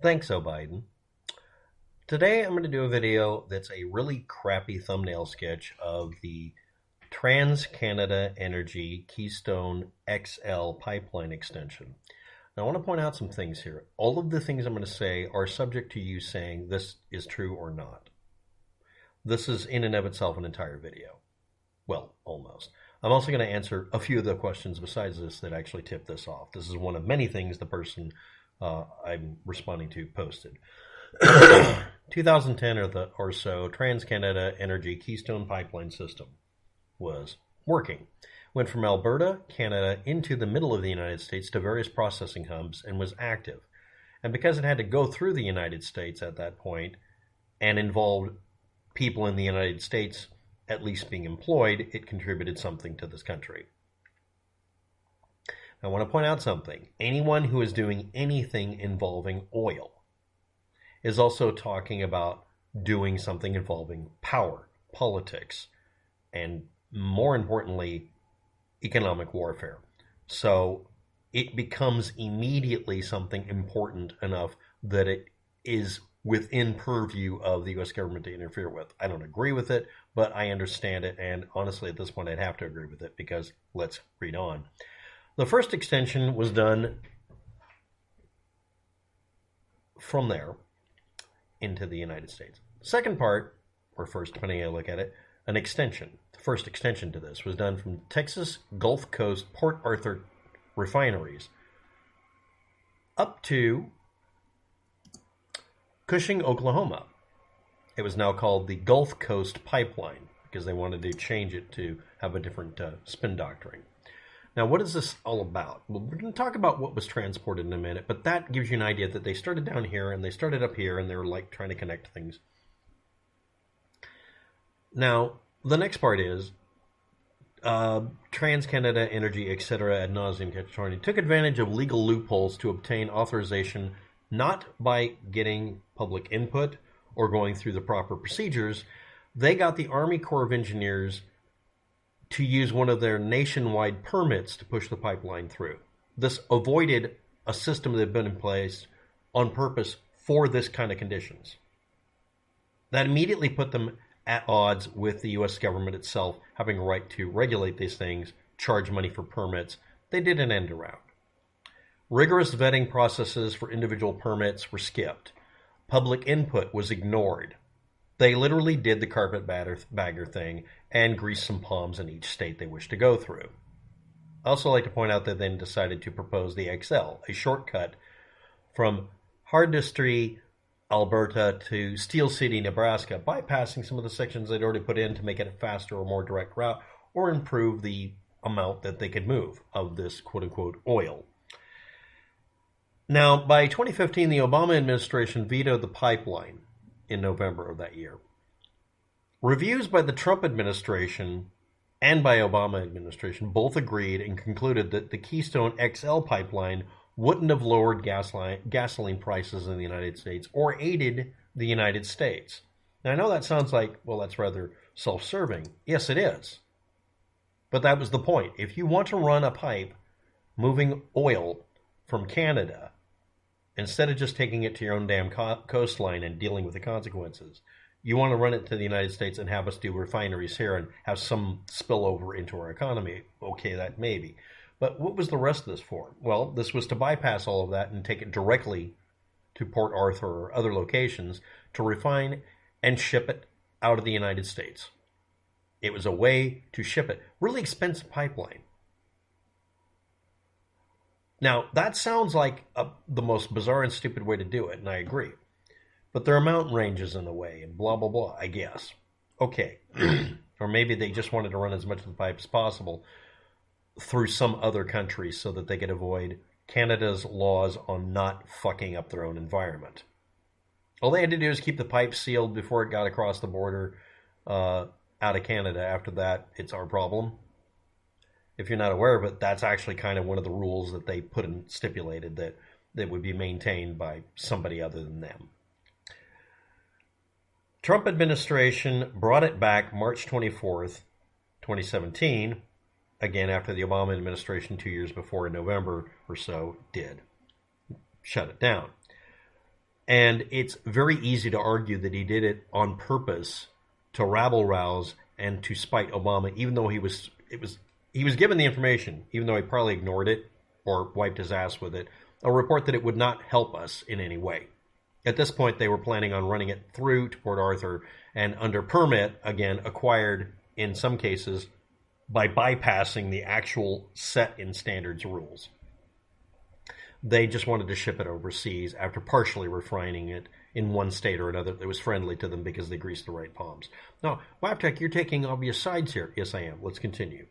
Thanks, Biden. Today I'm going to do a video that's a really crappy thumbnail sketch of the TransCanada Energy Keystone XL pipeline extension. Now I want to point out some things here. All of the things I'm going to say are subject to you saying this is true or not. This is in and of itself an entire video. Well, almost. I'm also going to answer a few of the questions besides this that actually tip this off. This is one of many things the person I'm responding to posted. 2010 or so, TransCanada Energy Keystone pipeline system was working. Went from Alberta, Canada, into the middle of the United States to various processing hubs and was active. And because it had to go through the United States at that point and involved people in the United States at least being employed, it contributed something to this country. I want to point out something. Anyone who is doing anything involving oil is also talking about doing something involving power, politics, and more importantly, economic warfare. So it becomes immediately something important enough that it is within purview of the U.S. government to interfere with. I don't agree with it, but I understand it, and honestly, at this point, I'd have to agree with it because let's read on. The first extension was done from there into the United States. Second part, or first, depending on how you look at it, an extension. The first extension to this was done from Texas Gulf Coast Port Arthur refineries up to Cushing, Oklahoma. It was now called the Gulf Coast Pipeline because they wanted to change it to have a different spin doctrine. Now, what is this all about? Well, we're going to talk about what was transported in a minute, but that gives you an idea that they started down here and they started up here and they were like trying to connect things. Now, the next part is TransCanada Energy, etc. ad nauseum catch-22 took advantage of legal loopholes to obtain authorization not by getting public input or going through the proper procedures. They got the Army Corps of Engineers to use one of their nationwide permits to push the pipeline through. This avoided a system that had been in place on purpose for this kind of conditions. That immediately put them at odds with the U.S. government itself having a right to regulate these things, charge money for permits. They did an end around. Rigorous vetting processes for individual permits were skipped. Public input was ignored. They literally did the carpetbagger thing and greased some palms in each state they wished to go through. I also like to point out that they then decided to propose the XL, a shortcut from Hardisty, Alberta to Steel City, Nebraska, bypassing some of the sections they'd already put in to make it a faster or more direct route or improve the amount that they could move of this quote-unquote oil. Now, by 2015, the Obama administration vetoed the pipeline in November of that year. Reviews by the Trump administration and by Obama administration both agreed and concluded that the Keystone XL pipeline wouldn't have lowered gasoline prices in the United States or aided the United States. Now, I know that sounds like, well, that's rather self-serving. Yes, it is. But that was the point. If you want to run a pipe moving oil from Canada, instead of just taking it to your own damn coastline and dealing with the consequences, you want to run it to the United States and have us do refineries here and have some spillover into our economy. Okay, that maybe. But what was the rest of this for? Well, this was to bypass all of that and take it directly to Port Arthur or other locations to refine and ship it out of the United States. It was a way to ship it. Really expensive pipeline. Now, that sounds like the most bizarre and stupid way to do it, and I agree. But there are mountain ranges in the way, and blah, blah, blah, I guess. Okay. Or maybe they just wanted to run as much of the pipe as possible through some other country so that they could avoid Canada's laws on not fucking up their own environment. All they had to do is keep the pipe sealed before it got across the border out of Canada. After that, it's our problem. If you're not aware of it, that's actually kind of one of the rules that they put in stipulated that would be maintained by somebody other than them. Trump administration brought it back March 24th, 2017, again after the Obama administration 2 years before in November or so did shut it down. And it's very easy to argue that he did it on purpose to rabble-rouse and to spite Obama, even though he was given the information, even though he probably ignored it or wiped his ass with it, a report that it would not help us in any way. At this point, they were planning on running it through to Port Arthur and under permit, again, acquired in some cases by bypassing the actual set in standards rules. They just wanted to ship it overseas after partially refining it in one state or another that was friendly to them because they greased the right palms. Now, waptek, you're taking obvious sides here. Yes, I am. Let's continue.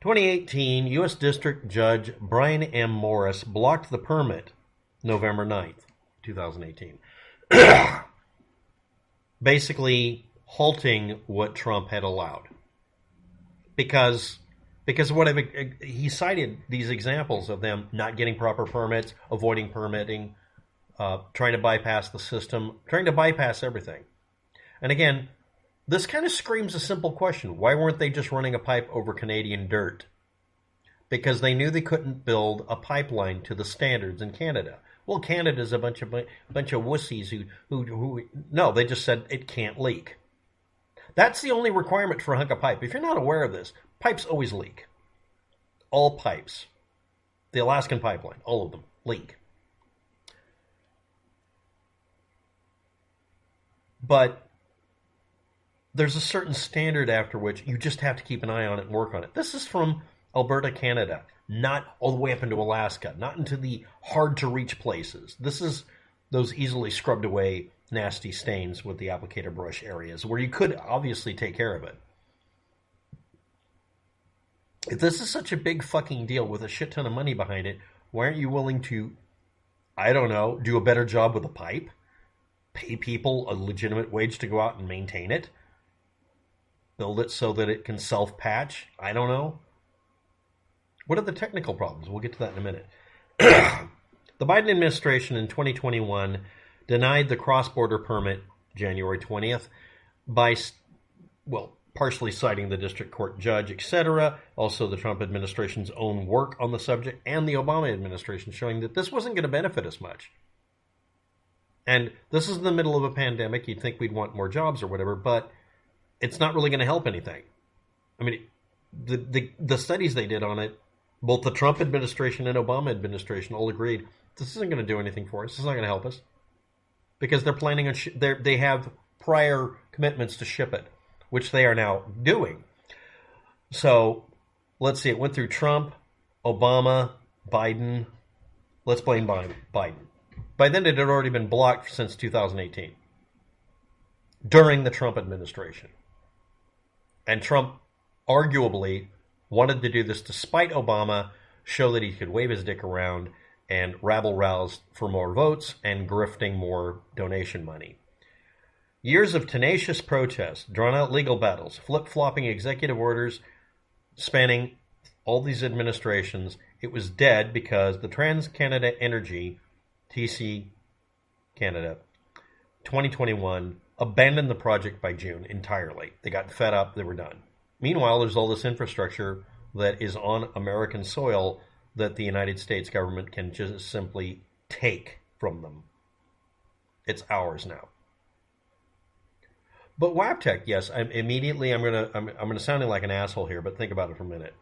2018, U.S. District Judge Brian M. Morris blocked the permit November 9th, 2018. Basically halting what Trump had allowed. Because he cited these examples of them not getting proper permits, avoiding permitting, trying to bypass the system, trying to bypass everything. And again, this kind of screams a simple question. Why weren't they just running a pipe over Canadian dirt? Because they knew they couldn't build a pipeline to the standards in Canada. Well, Canada's a bunch of wussies who no, they just said it can't leak. That's the only requirement for a hunk of pipe. If you're not aware of this, pipes always leak. All pipes. The Alaskan pipeline, all of them, leak. But there's a certain standard after which you just have to keep an eye on it and work on it. This is from Alberta, Canada, not all the way up into Alaska, not into the hard-to-reach places. This is those easily scrubbed away nasty stains with the applicator brush areas where you could obviously take care of it. If this is such a big fucking deal with a shit ton of money behind it, why aren't you willing to, I don't know, do a better job with the pipe? Pay people a legitimate wage to go out and maintain it? Build it so that it can self-patch? I don't know. What are the technical problems? We'll get to that in a minute. The Biden administration in 2021 denied the cross-border permit January 20th by, partially citing the district court judge, etc., also the Trump administration's own work on the subject, and the Obama administration showing that this wasn't going to benefit us much. And this is in the middle of a pandemic. You'd think we'd want more jobs or whatever, but it's not really going to help anything. I mean, the studies they did on it, both the Trump administration and Obama administration all agreed, this isn't going to do anything for us. This is not going to help us. Because they're planning on, they have prior commitments to ship it, which they are now doing. So, let's see, it went through Trump, Obama, Biden. Let's blame Biden. By then, it had already been blocked since 2018, during the Trump administration. And Trump arguably wanted to do this to spite Obama, show that he could wave his dick around, and rabble-rouse for more votes and grifting more donation money. Years of tenacious protests, drawn-out legal battles, flip-flopping executive orders spanning all these administrations, it was dead because the TransCanada Energy, TC Canada, 2021, abandoned the project by June entirely. They got fed up, they were done. Meanwhile, there's all this infrastructure that is on American soil that the United States government can just simply take from them. It's ours now. But waptek, yes, I'm gonna sound like an asshole here, but think about it for a minute.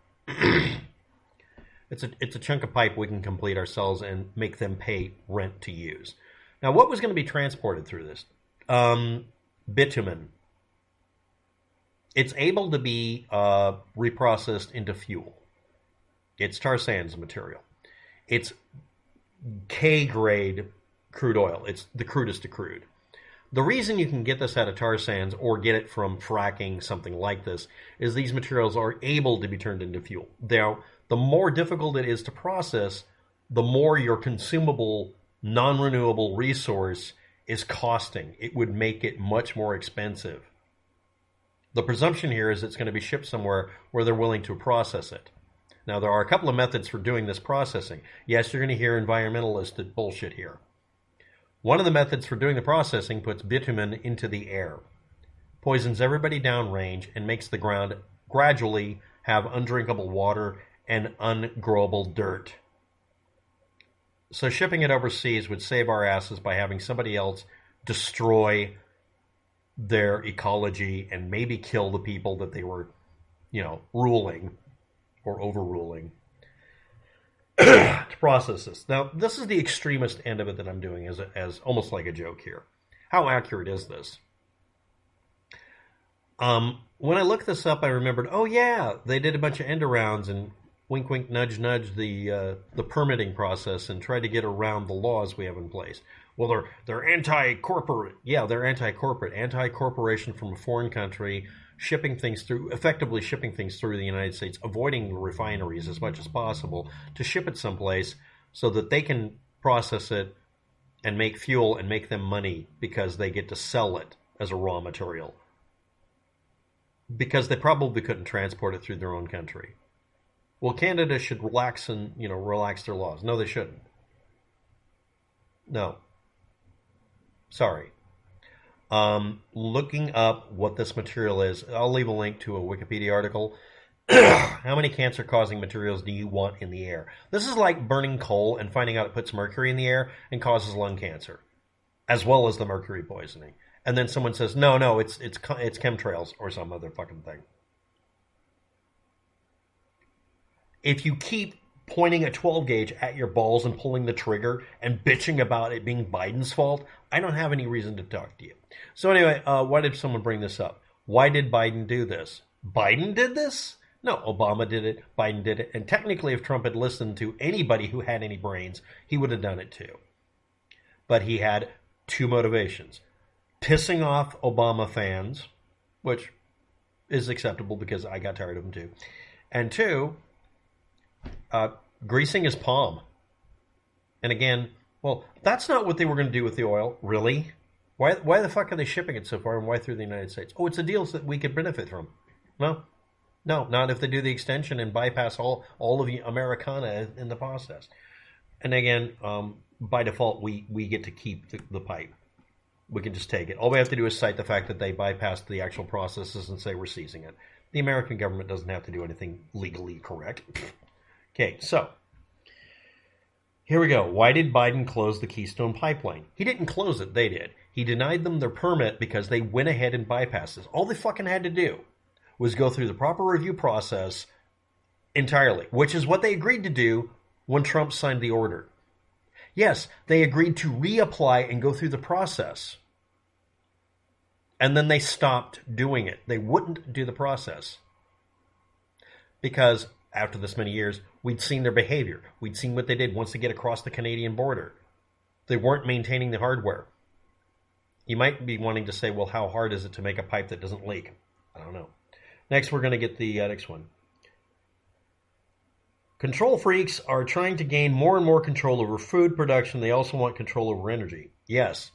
It's a chunk of pipe we can complete ourselves and make them pay rent to use. Now, what was going to be transported through this? Bitumen. It's able to be reprocessed into fuel. It's tar sands material. It's K-grade crude oil. It's the crudest of crude. The reason you can get this out of tar sands or get it from fracking, something like this, is these materials are able to be turned into fuel. Now, the more difficult it is to process, the more your consumable, non-renewable resource is costing. It would make it much more expensive. The presumption here is it's going to be shipped somewhere where they're willing to process it. Now, there are a couple of methods for doing this processing. Yes, you're going to hear environmentalist bullshit here. One of the methods for doing the processing puts bitumen into the air, poisons everybody downrange, and makes the ground gradually have undrinkable water and ungrowable dirt. So shipping it overseas would save our asses by having somebody else destroy their ecology and maybe kill the people that they were, ruling or overruling to process this. Now, this is the extremist end of it that I'm doing as almost like a joke here. How accurate is this? When I looked this up, I remembered, oh yeah, they did a bunch of end arounds and wink, wink, nudge, nudge the permitting process and tried to get around the laws we have in place. Well, they're anti-corporate. Yeah, they're anti-corporate, anti-corporation from a foreign country, effectively shipping things through the United States, avoiding refineries as much as possible to ship it someplace so that they can process it and make fuel and make them money because they get to sell it as a raw material. Because they probably couldn't transport it through their own country. Well, Canada should relax their laws. No, they shouldn't. No. Sorry. Looking up what this material is, I'll leave a link to a Wikipedia article. How many cancer-causing materials do you want in the air? This is like burning coal and finding out it puts mercury in the air and causes lung cancer, as well as the mercury poisoning. And then someone says, no, it's chemtrails or some other fucking thing. If you keep pointing a 12 gauge at your balls and pulling the trigger and bitching about it being Biden's fault, I don't have any reason to talk to you. So anyway, why did someone bring this up? Why did Biden do this? Biden did this? No, Obama did it, Biden did it, and technically if Trump had listened to anybody who had any brains, he would have done it too. But he had two motivations. Pissing off Obama fans, which is acceptable because I got tired of them too. And two, greasing his palm. And again, well, that's not what they were going to do with the oil. Really? Why the fuck are they shipping it so far and why through the United States? Oh, it's a deal that we could benefit from. No, not if they do the extension and bypass all of the Americana in the process. And again, by default, we get to keep the pipe. We can just take it. All we have to do is cite the fact that they bypassed the actual processes and say we're seizing it. The American government doesn't have to do anything legally correct. Okay, so here we go. Why did Biden close the Keystone pipeline? He didn't close it, they did. He denied them their permit because they went ahead and bypassed this. All they fucking had to do was go through the proper review process entirely, which is what they agreed to do when Trump signed the order. Yes, they agreed to reapply and go through the process. And then they stopped doing it. They wouldn't do the process. Because after this many years, we'd seen their behavior. We'd seen what they did once they get across the Canadian border. They weren't maintaining the hardware. You might be wanting to say, well, how hard is it to make a pipe that doesn't leak? I don't know. Next, we're going to get the next one. Control freaks are trying to gain more and more control over food production. They also want control over energy. Yes.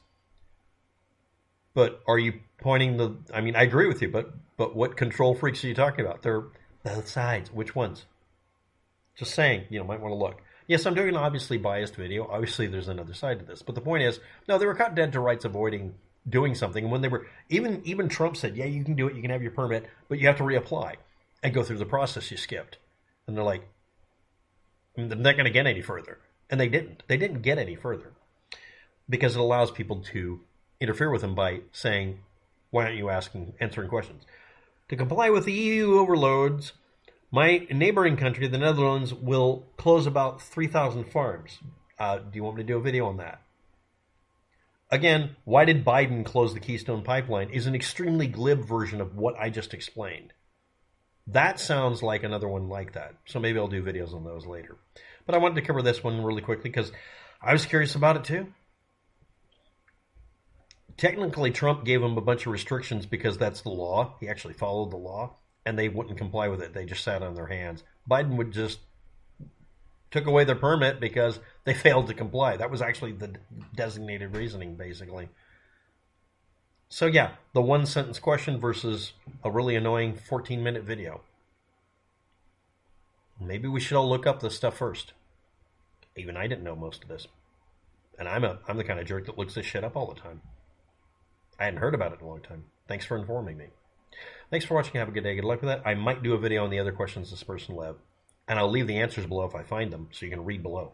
But are you pointing I agree with you, but what control freaks are you talking about? They're both sides. Which ones? Just saying, might want to look. Yes, I'm doing an obviously biased video. Obviously, there's another side to this. But the point is, no, they were cut dead to rights avoiding doing something. And when they were, even Trump said, yeah, you can do it. You can have your permit, but you have to reapply and go through the process you skipped. And they're like, they're not going to get any further. And they didn't. They didn't get any further because it allows people to interfere with them by saying, why aren't you answering questions? To comply with the EU overloads, my neighboring country, the Netherlands, will close about 3,000 farms. Do you want me to do a video on that? Again, why did Biden close the Keystone pipeline is an extremely glib version of what I just explained. That sounds like another one like that. So maybe I'll do videos on those later. But I wanted to cover this one really quickly because I was curious about it too. Technically, Trump gave them a bunch of restrictions because that's the law. He actually followed the law, and they wouldn't comply with it. They just sat on their hands. Biden would just took away their permit because they failed to comply. That was actually the designated reasoning, basically. So yeah, the one-sentence question versus a really annoying 14-minute video. Maybe we should all look up this stuff first. Even I didn't know most of this. And I'm the kind of jerk that looks this shit up all the time. I hadn't heard about it in a long time. Thanks for informing me. Thanks for watching. Have a good day. Good luck with that. I might do a video on the other questions this person left. And I'll leave the answers below if I find them, so you can read below.